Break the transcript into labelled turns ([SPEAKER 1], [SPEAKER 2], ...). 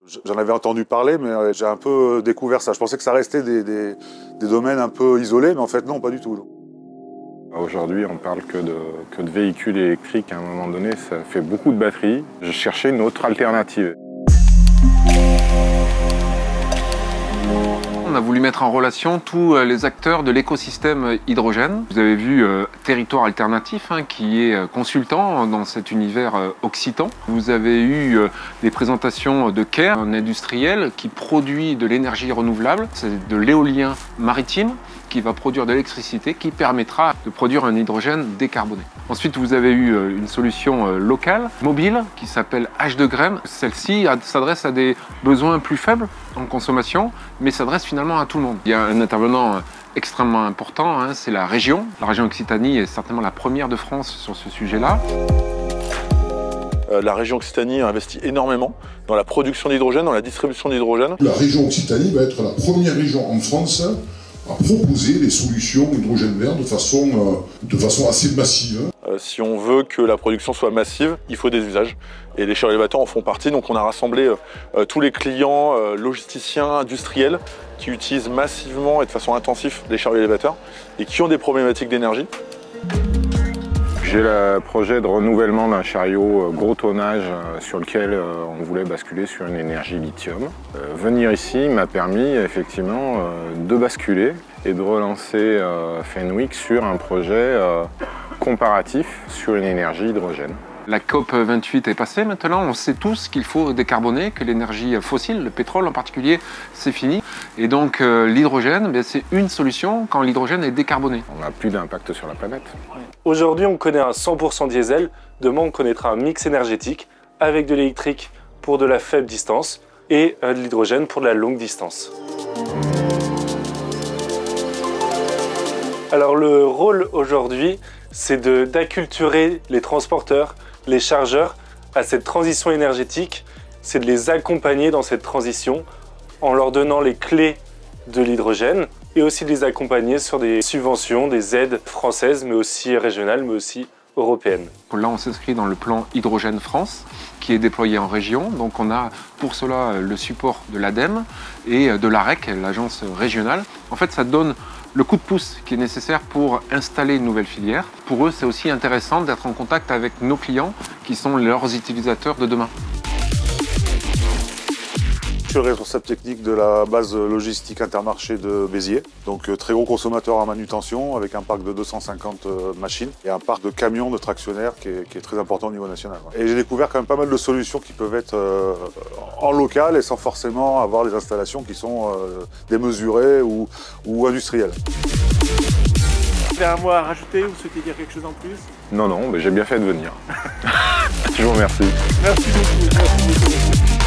[SPEAKER 1] J'en avais entendu parler, mais j'ai un peu découvert ça. Je pensais que ça restait des domaines un peu isolés, mais en fait non, pas du tout.
[SPEAKER 2] Aujourd'hui, on parle que de véhicules électriques. À un moment donné, ça fait beaucoup de batteries. Je cherchais une autre alternative.
[SPEAKER 3] On a voulu mettre en relation tous les acteurs de l'écosystème hydrogène. Vous avez vu Territoire Alternatif, qui est consultant dans cet univers occitan. Vous avez eu des présentations de Care, un industriel qui produit de l'énergie renouvelable. C'est de l'éolien maritime qui va produire de l'électricité qui permettra de produire un hydrogène décarboné. Ensuite, vous avez eu une solution locale, mobile, qui s'appelle H2Graines. Celle-ci s'adresse à des besoins plus faibles en consommation, mais s'adresse finalement à tout le monde. Il y a un intervenant extrêmement important, c'est la région. La région Occitanie est certainement la première de France sur ce sujet-là.
[SPEAKER 4] La région Occitanie investit énormément dans la production d'hydrogène, dans la distribution d'hydrogène.
[SPEAKER 5] La région Occitanie va être la première région en France à proposer des solutions hydrogène vert de façon assez massive.
[SPEAKER 4] Si on veut que la production soit massive, il faut des usages. Et les chariots élévateurs en font partie. Donc on a rassemblé tous les clients, logisticiens, industriels qui utilisent massivement et de façon intensive les chariots élévateurs et qui ont des problématiques d'énergie.
[SPEAKER 2] J'ai le projet de renouvellement d'un chariot gros tonnage sur lequel on voulait basculer sur une énergie lithium. Venir ici m'a permis effectivement de basculer et de relancer Fenwick sur un projet comparatif sur une énergie hydrogène.
[SPEAKER 3] La COP28 est passée maintenant, on sait tous qu'il faut décarboner, que l'énergie fossile, le pétrole en particulier, c'est fini. Et donc l'hydrogène, c'est une solution quand l'hydrogène est décarboné.
[SPEAKER 2] On n'a plus d'impact sur la planète.
[SPEAKER 6] Aujourd'hui, on connaît un 100% diesel. Demain, on connaîtra un mix énergétique avec de l'électrique pour de la faible distance et de l'hydrogène pour de la longue distance. Alors le rôle aujourd'hui, c'est d'acculturer les transporteurs, les chargeurs à cette transition énergétique, c'est de les accompagner dans cette transition en leur donnant les clés de l'hydrogène et aussi de les accompagner sur des subventions, des aides françaises, mais aussi régionales, mais aussi européennes.
[SPEAKER 3] Là, on s'inscrit dans le plan Hydrogène France qui est déployé en région. Donc on a pour cela le support de l'ADEME et de l'AREC, l'agence régionale. En fait, ça donne le coup de pouce qui est nécessaire pour installer une nouvelle filière. Pour eux, c'est aussi intéressant d'être en contact avec nos clients qui sont leurs utilisateurs de demain.
[SPEAKER 1] Je suis le responsable technique de la base logistique Intermarché de Béziers. Donc très gros consommateur en manutention avec un parc de 250 machines et un parc de camions de tractionnaires qui est très important au niveau national. Et j'ai découvert quand même pas mal de solutions qui peuvent être en local et sans forcément avoir des installations qui sont démesurées ou industrielles.
[SPEAKER 7] Vous avez un mot à rajouter ou souhaitez dire quelque chose en plus?
[SPEAKER 2] Non, mais j'ai bien fait de venir. Je vous remercie.
[SPEAKER 7] Merci beaucoup.